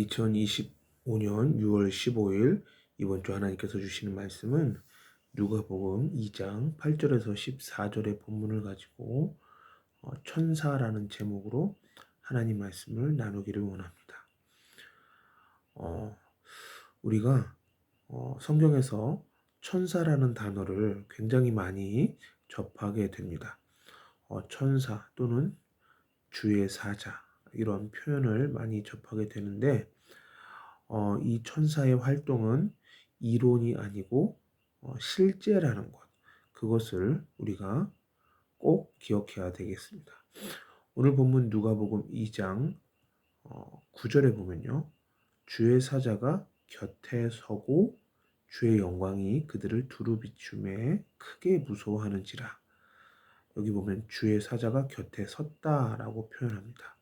2025년 6월 15일 이번 주 하나님께서 주시는 말씀은 누가복음 2장 8절에서 14절의 본문을 가지고 천사라는 제목으로 하나님 말씀을 나누기를 원합니다. 우리가 성경에서 천사라는 단어를 굉장히 많이 접하게 됩니다. 천사 또는 주의 사자 이런 표현을 많이 접하게 되는데 이 천사의 활동은 이론이 아니고 실제라는 것, 그것을 우리가 꼭 기억해야 되겠습니다. 오늘 본문 누가복음 2장 9절에 보면요, 주의 사자가 곁에 서고 주의 영광이 그들을 두루 비추매 크게 무서워하는지라. 여기 보면 주의 사자가 곁에 섰다라고 표현합니다.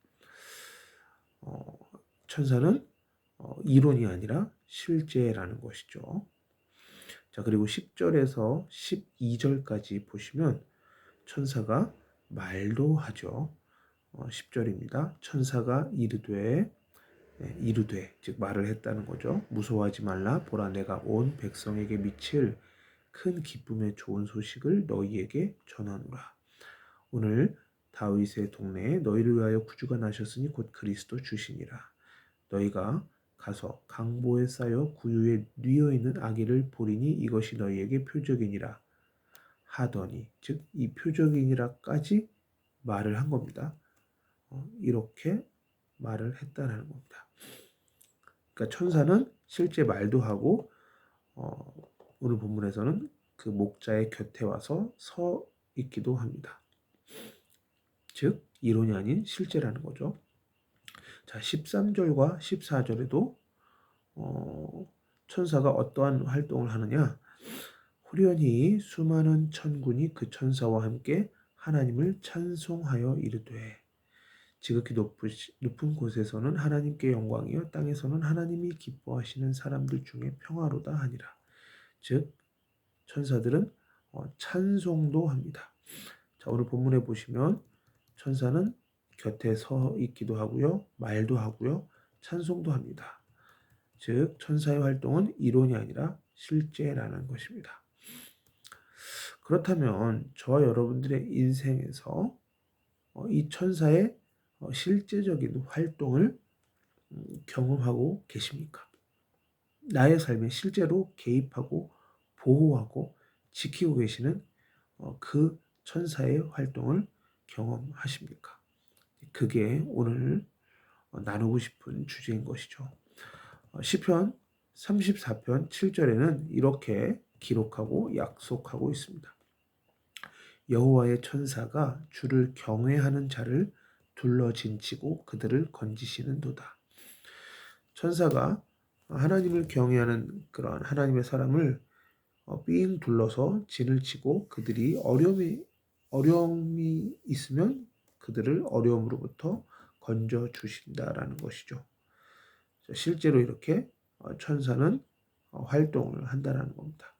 천사는 이론이 아니라 실제라는 것이죠. 자, 그리고 10절에서 12절까지 보시면 천사가 말도 하죠. 10절입니다. 천사가 이르되, 즉 말을 했다는 거죠. 무서워하지 말라. 보라, 내가 온 백성에게 미칠 큰 기쁨의 좋은 소식을 너희에게 전하노라. 오늘 다윗의 동네에 너희를 위하여 구주가 나셨으니 곧 그리스도 주시니라. 너희가 가서 강보에 쌓여 구유에 뉘어 있는 아기를 보리니 이것이 너희에게 표적이니라 하더니, 즉 이 표적이니라까지 말을 한 겁니다. 이렇게 말을 했다는 겁니다. 그러니까 천사는 실제 말도 하고 오늘 본문에서는 그 목자의 곁에 와서 서 있기도 합니다. 즉 이론이 아닌 실제라는 거죠. 자, 13절과 14절에도 천사가 어떠한 활동을 하느냐? 호련히 수많은 천군이 그 천사와 함께 하나님을 찬송하여 이르되, 지극히 높은 곳에서는 하나님께 영광이요 땅에서는 하나님이 기뻐하시는 사람들 중에 평화로다 하니라. 즉 천사들은 찬송도 합니다. 자, 오늘 본문에 보시면 천사는 곁에 서 있기도 하고요, 말도 하고요, 찬송도 합니다. 즉 천사의 활동은 이론이 아니라 실제라는 것입니다. 그렇다면 저와 여러분들의 인생에서 이 천사의 실제적인 활동을 경험하고 계십니까? 나의 삶에 실제로 개입하고 보호하고 지키고 계시는 그 천사의 활동을 경험하십니까? 그게 오늘 나누고 싶은 주제인 것이죠. 시편 34편 7절에는 이렇게 기록하고 약속하고 있습니다. 여호와의 천사가 주를 경외하는 자를 둘러 진치고 그들을 건지시는도다. 천사가 하나님을 경외하는 그러한 하나님의 사람을 삥 둘러서 진을 치고 그들이 어려움이 있으면 그들을 어려움으로부터 건져 주신다라는 것이죠. 실제로 이렇게 천사는 활동을 한다라는 겁니다.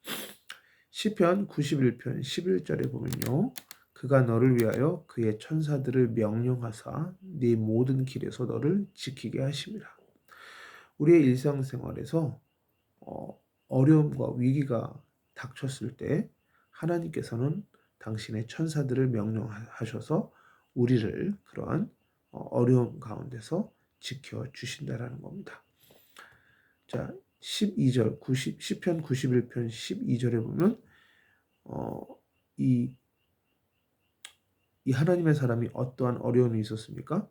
시편 91편 11절에 보면요, 그가 너를 위하여 그의 천사들을 명령하사 네 모든 길에서 너를 지키게 하심이라. 우리의 일상생활에서 어려움과 위기가 닥쳤을 때 하나님께서는 당신의 천사들을 명령하셔서 우리를 그러한 어려움 가운데서 지켜주신다라는 겁니다. 자, 12절, 시편 91편 12절에 보면 이 하나님의 사람이 어떠한 어려움이 있었습니까?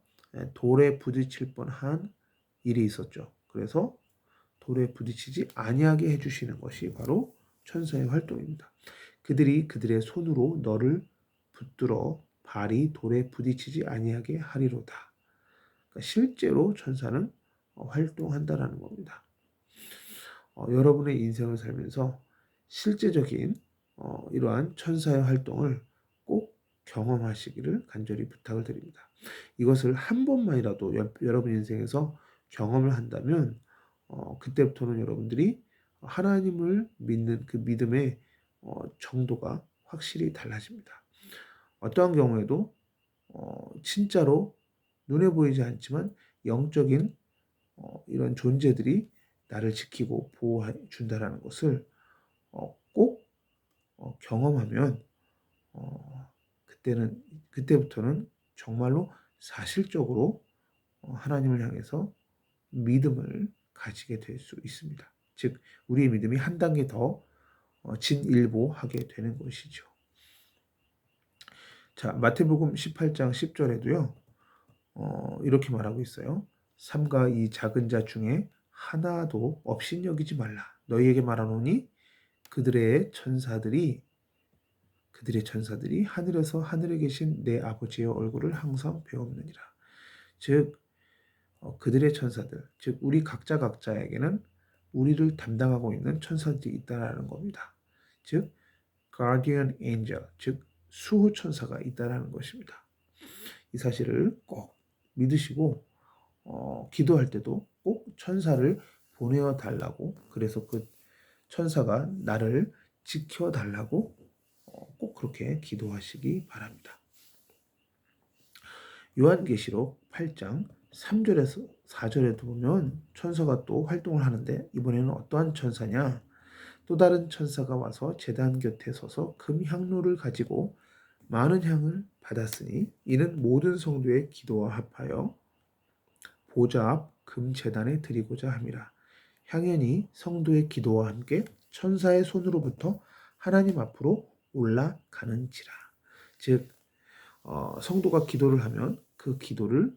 돌에 부딪힐 뻔한 일이 있었죠. 그래서 돌에 부딪히지 아니하게 해주시는 것이 바로 천사의 활동입니다. 그들이 그들의 손으로 너를 붙들어 발이 돌에 부딪히지 아니하게 하리로다. 그러니까 실제로 천사는 활동한다라는 겁니다. 여러분의 인생을 살면서 실제적인 이러한 천사의 활동을 꼭 경험하시기를 간절히 부탁을 드립니다. 이것을 한 번만이라도 여러분 인생에서 경험을 한다면 그때부터는 여러분들이 하나님을 믿는 그 믿음의 정도가 확실히 달라집니다. 어떠한 경우에도 진짜로 눈에 보이지 않지만 영적인 이런 존재들이 나를 지키고 보호해 준다라는 것을 꼭 경험하면 그때부터는 정말로 사실적으로 하나님을 향해서 믿음을 가지게 될 수 있습니다. 즉 우리의 믿음이 한 단계 더 진일보하게 되는 것이죠. 자, 마태복음 18장 10절에도요. 이렇게 말하고 있어요. 삼가 이 작은 자 중에 하나도 업신여기지 말라. 너희에게 말하노니 그들의 천사들이 하늘에서 하늘에 계신 내 아버지의 얼굴을 항상 배옵느니라. 즉 그들의 천사들, 즉 우리 각자에게는 우리를 담당하고 있는 천사들이 있다라는 겁니다. 즉 guardian angel, 즉 수호 천사가 있다라는 것입니다. 이 사실을 꼭 믿으시고 기도할 때도 꼭 천사를 보내어 달라고, 그래서 그 천사가 나를 지켜 달라고 꼭 그렇게 기도하시기 바랍니다. 요한계시록 8장 3절에서 4절에도 보면 천사가 또 활동을 하는데, 이번에는 어떠한 천사냐? 또 다른 천사가 와서 제단 곁에 서서 금 향로를 가지고 많은 향을 받았으니 이는 모든 성도의 기도와 합하여 보좌 앞 금 제단에 드리고자 함이라. 향연이 성도의 기도와 함께 천사의 손으로부터 하나님 앞으로 올라가는지라. 즉 성도가 기도를 하면 그 기도를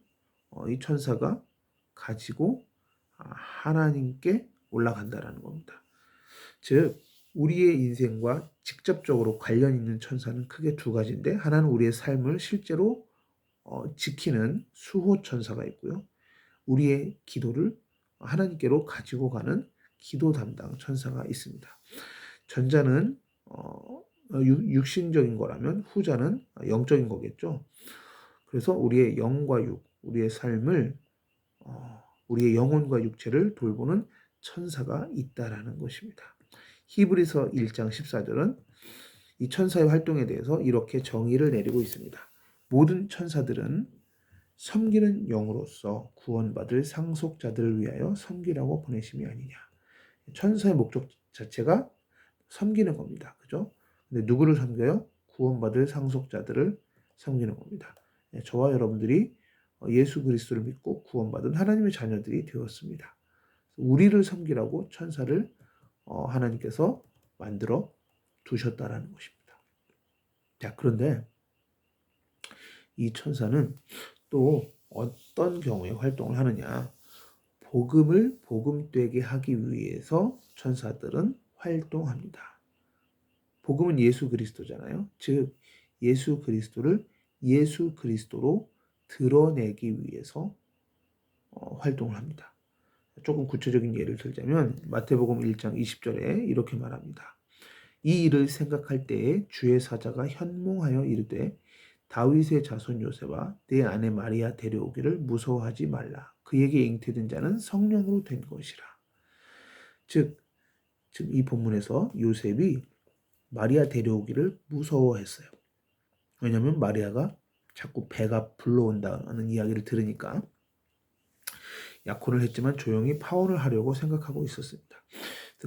이 천사가 가지고 하나님께 올라간다라는 겁니다. 즉 우리의 인생과 직접적으로 관련 있는 천사는 크게 두 가지인데, 하나는 우리의 삶을 실제로 지키는 수호 천사가 있고요. 우리의 기도를 하나님께로 가지고 가는 기도 담당 천사가 있습니다. 전자는 육신적인 거라면 후자는 영적인 거겠죠. 그래서 우리의 영과 육, 우리의 삶을 우리의 영혼과 육체를 돌보는 천사가 있다라는 것입니다. 히브리서 1장 14절은 이 천사의 활동에 대해서 이렇게 정의를 내리고 있습니다. 모든 천사들은 섬기는 영으로서 구원받을 상속자들을 위하여 섬기라고 보내심이 아니냐. 천사의 목적 자체가 섬기는 겁니다. 그죠? 근데 누구를 섬겨요? 구원받을 상속자들을 섬기는 겁니다. 저와 여러분들이 예수 그리스도를 믿고 구원받은 하나님의 자녀들이 되었습니다. 우리를 섬기라고 천사를 하나님께서 만들어 두셨다라는 것입니다. 자, 그런데 이 천사는 또 어떤 경우에 활동을 하느냐? 복음을 복음되게 하기 위해서 천사들은 활동합니다. 복음은 예수 그리스도잖아요. 즉 예수 그리스도를 예수 그리스도로 드러내기 위해서 활동을 합니다. 조금 구체적인 예를 들자면 마태복음 1장 20절에 이렇게 말합니다. 이 일을 생각할 때에 주의 사자가 현몽하여 이르되 다윗의 자손 요셉아 내 아내 마리아 데려오기를 무서워하지 말라. 그에게 잉태된 자는 성령으로 된 것이라. 즉 이 본문에서 요셉이 마리아 데려오기를 무서워했어요. 왜냐하면 마리아가 자꾸 배가 불러온다는 이야기를 들으니까 약혼을 했지만 조용히 파혼을 하려고 생각하고 있었습니다.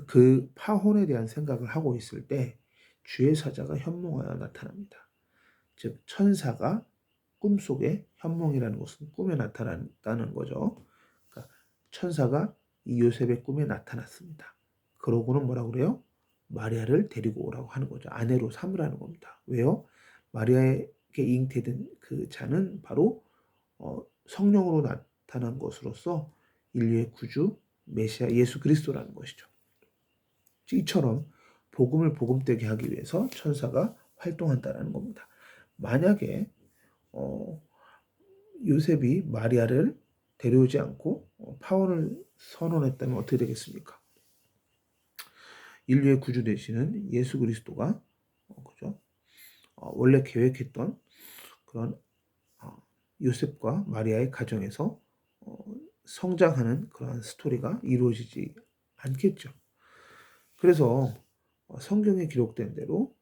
그 파혼에 대한 생각을 하고 있을 때 주의 사자가 현몽하여 나타납니다. 즉 천사가 꿈속에, 현몽이라는 것은 꿈에 나타났다는 거죠. 그러니까 천사가 이 요셉의 꿈에 나타났습니다. 그러고는 뭐라고 그래요? 마리아를 데리고 오라고 하는 거죠. 아내로 삼으라는 겁니다. 왜요? 마리아에게 잉태된 그 자는 바로 성령으로 나타난 것으로서 인류의 구주 메시아 예수 그리스도라는 것이죠. 이처럼 복음을 복음되게 하기 위해서 천사가 활동한다는 겁니다. 만약에 요셉이 마리아를 데려오지 않고 파혼을 선언했다면 어떻게 되겠습니까? 인류의 구주 되시는 예수 그리스도가 그죠? 원래 계획했던 그런 요셉과 마리아의 가정에서 성장하는 그러한 스토리가 이루어지지 않겠죠. 그래서 성경에 기록된 대로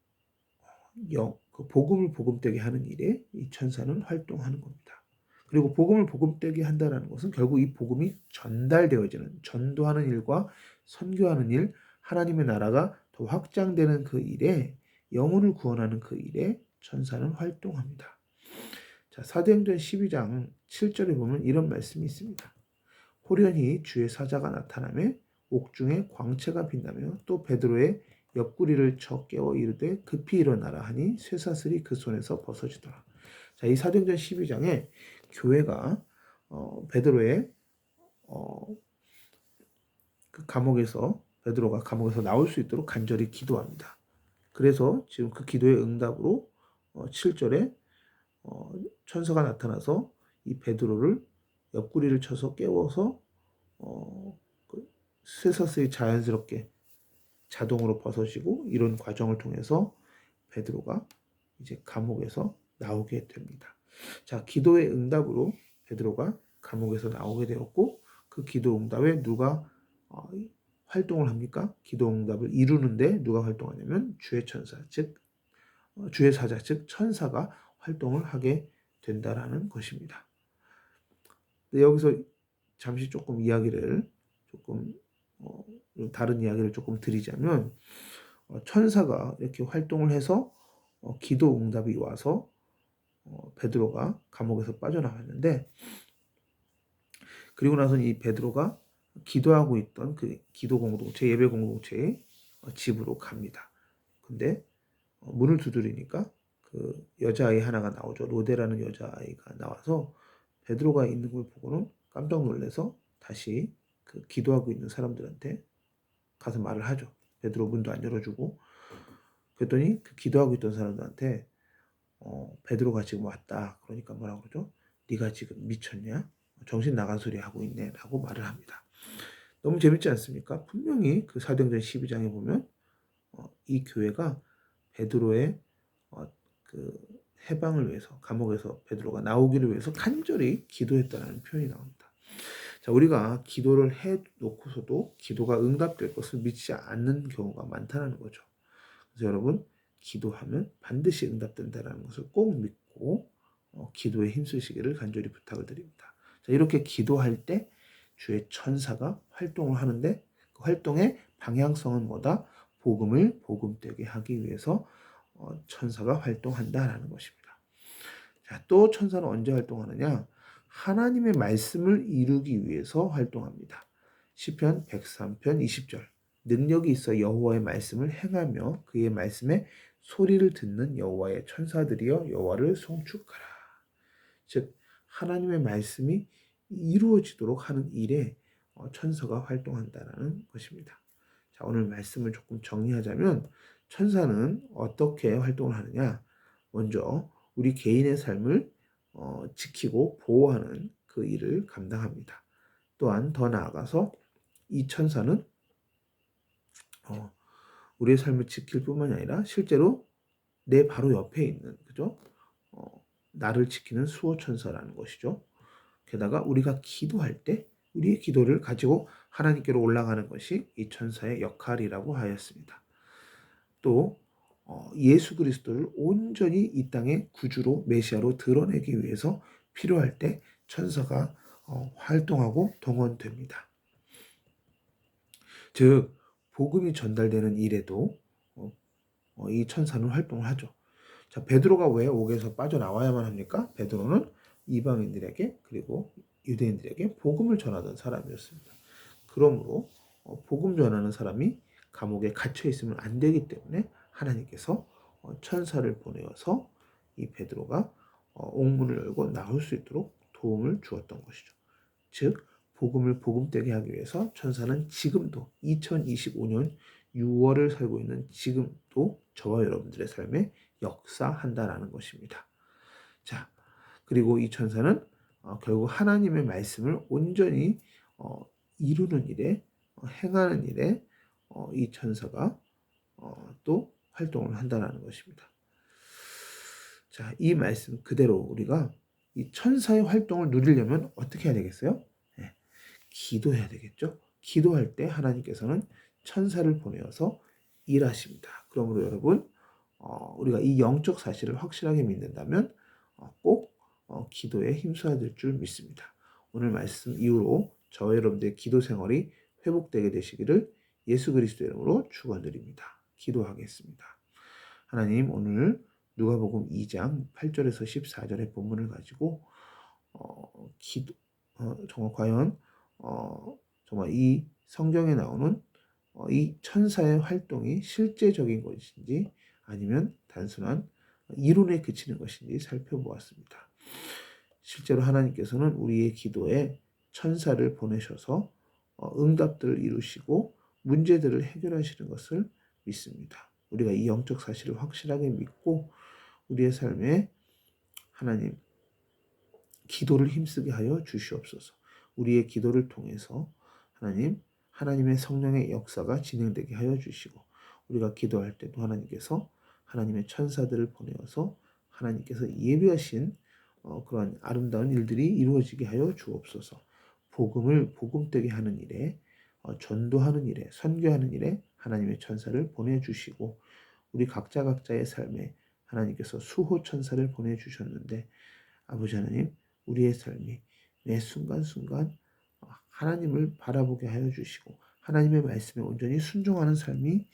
그 복음을 복음되게 하는 일에 이 천사는 활동하는 겁니다. 그리고 복음을 복음되게 한다는 것은 결국 이 복음이 전달되어지는, 전도하는 일과 선교하는 일, 하나님의 나라가 더 확장되는 그 일에, 영혼을 구원하는 그 일에 천사는 활동합니다. 자, 사도행전 12장 7절에 보면 이런 말씀이 있습니다. 호련히 주의 사자가 나타나며 옥중에 광채가 빛나며 또 베드로의 옆구리를 쳐 깨워 이르되 급히 일어나라 하니 쇠사슬이 그 손에서 벗어지더라. 자, 이 사도행전 12장에 교회가 베드로의 그 감옥에서, 베드로가 감옥에서 나올 수 있도록 간절히 기도합니다. 그래서 지금 그 기도의 응답으로 7절에 천사가 나타나서 이 베드로를 옆구리를 쳐서 깨워서 그 쇠사슬이 자연스럽게 자동으로 벗어지고, 이런 과정을 통해서 베드로가 이제 감옥에서 나오게 됩니다. 자, 기도의 응답으로 베드로가 감옥에서 나오게 되었고, 그 기도 응답에 누가 활동을 합니까? 기도 응답을 이루는데 누가 활동하냐면 주의 천사, 즉 주의 사자, 즉 천사가 활동을 하게 된다라는 것입니다. 여기서 잠시 조금 이야기를 조금 다른 이야기를 조금 드리자면, 천사가 이렇게 활동을 해서 기도 응답이 와서 베드로가 감옥에서 빠져나왔는데, 그리고 나서는 이 베드로가 기도하고 있던 그 기도 공동체, 예배 공동체의 집으로 갑니다. 근데 문을 두드리니까 그 여자아이 하나가 나오죠. 로데라는 여자아이가 나와서 베드로가 있는 걸 보고는 깜짝 놀라서 다시 그 기도하고 있는 사람들한테 가서 말을 하죠. 베드로 문도 안 열어주고. 그랬더니 그 기도하고 있던 사람들한테 베드로가 지금 왔다. 그러니까 뭐라고 그러죠? 네가 지금 미쳤냐? 정신 나간 소리 하고 있네 라고 말을 합니다. 너무 재밌지 않습니까? 분명히 그 사도행전 12장에 보면 이 교회가 베드로의 그 해방을 위해서, 감옥에서 베드로가 나오기를 위해서 간절히 기도했다는 표현이 나옵니다. 자, 우리가 기도를 해 놓고서도 기도가 응답될 것을 믿지 않는 경우가 많다는 거죠. 그래서 여러분, 기도하면 반드시 응답된다는 것을 꼭 믿고 기도에 힘쓰시기를 간절히 부탁을 드립니다. 자, 이렇게 기도할 때 주의 천사가 활동을 하는데, 그 활동의 방향성은 뭐다? 복음을 복음되게 하기 위해서 천사가 활동한다라는 것입니다. 자, 또 천사는 언제 활동하느냐? 하나님의 말씀을 이루기 위해서 활동합니다. 시편 103편 20절. 능력이 있어 여호와의 말씀을 행하며 그의 말씀에 소리를 듣는 여호와의 천사들이여 여호와를 송축하라. 즉 하나님의 말씀이 이루어지도록 하는 일에 천사가 활동한다는 것입니다. 자, 오늘 말씀을 조금 정리하자면 천사는 어떻게 활동을 하느냐? 먼저 우리 개인의 삶을 지키고 보호하는 그 일을 감당합니다. 또한 더 나아가서 이 천사는 우리의 삶을 지킬 뿐만이 아니라 실제로 내 바로 옆에 있는, 그죠? 나를 지키는 수호천사라는 것이죠. 게다가 우리가 기도할 때 우리의 기도를 가지고 하나님께로 올라가는 것이 이 천사의 역할이라고 하였습니다. 또 예수 그리스도를 온전히 이 땅의 구주로, 메시아로 드러내기 위해서 필요할 때 천사가 활동하고 동원됩니다. 즉 복음이 전달되는 일에도 이 천사는 활동을 하죠. 자, 베드로가 왜 옥에서 빠져나와야만 합니까? 베드로는 이방인들에게 그리고 유대인들에게 복음을 전하던 사람이었습니다. 그러므로 복음 전하는 사람이 감옥에 갇혀 있으면 안 되기 때문에 하나님께서 천사를 보내어서 이 베드로가 옥문을 열고 나올 수 있도록 도움을 주었던 것이죠. 즉 복음을 복음되게 하기 위해서 천사는 지금도 2025년 6월을 살고 있는 지금도 저와 여러분들의 삶에 역사한다라는 것입니다. 자, 그리고 이 천사는 결국 하나님의 말씀을 온전히 이루는 일에, 행하는 일에 이 천사가 또 활동을 한다는 것입니다. 자, 이 말씀 그대로 우리가 이 천사의 활동을 누리려면 어떻게 해야 되겠어요? 네, 기도해야 되겠죠. 기도할 때 하나님께서는 천사를 보내어서 일하십니다. 그러므로 여러분, 우리가 이 영적 사실을 확실하게 믿는다면 꼭 기도에 힘써야 될 줄 믿습니다. 오늘 말씀 이후로 저와 여러분들의 기도 생활이 회복되게 되시기를 예수 그리스도 이름으로 축원드립니다. 기도하겠습니다. 하나님, 오늘 누가복음 2장 8절에서 14절의 본문을 가지고 기도 정말 과연 정말 이 성경에 나오는 이 천사의 활동이 실제적인 것인지 아니면 단순한 이론에 그치는 것인지 살펴보았습니다. 실제로 하나님께서는 우리의 기도에 천사를 보내셔서 응답들을 이루시고 문제들을 해결하시는 것을 믿습니다. 우리가 이 영적 사실을 확실하게 믿고 우리의 삶에 하나님 기도를 힘쓰게 하여 주시옵소서. 우리의 기도를 통해서 하나님의 성령의 역사가 진행되게 하여 주시고 우리가 기도할 때도 하나님께서 하나님의 천사들을 보내어서 하나님께서 예비하신 그러한 아름다운 일들이 이루어지게 하여 주옵소서. 복음을 복음되게 하는 일에 전도하는 일에 선교하는 일에 하나님의 천사를 보내주시고 우리 각자의 삶에 하나님께서 수호 천사를 보내주셨는데 아버지 하나님 우리의 삶이 매 순간순간 하나님을 바라보게 하여 주시고 하나님의 말씀에 온전히 순종하는 삶이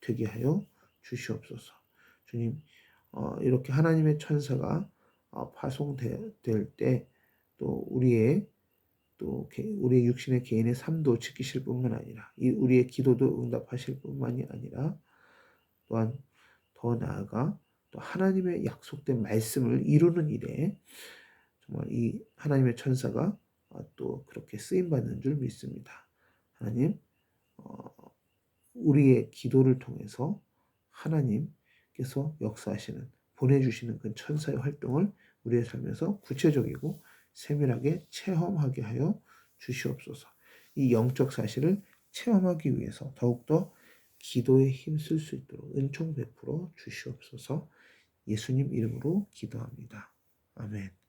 되게 하여 주시옵소서. 주님 이렇게 하나님의 천사가 파송될 때 또 우리의 육신의 개인의 삶도 지키실 뿐만 아니라 우리의 기도도 응답하실 뿐만이 아니라 또한 더 나아가 또 하나님의 약속된 말씀을 이루는 일에 정말 이 하나님의 천사가 또 그렇게 쓰임 받는 줄 믿습니다. 하나님 우리의 기도를 통해서 하나님께서 역사하시는 보내주시는 그 천사의 활동을 우리의 삶에서 구체적이고 세밀하게 체험하게 하여 주시옵소서. 이 영적 사실을 체험하기 위해서 더욱더 기도에 힘쓸 수 있도록 은총 베풀어 주시옵소서. 예수님 이름으로 기도합니다. 아멘.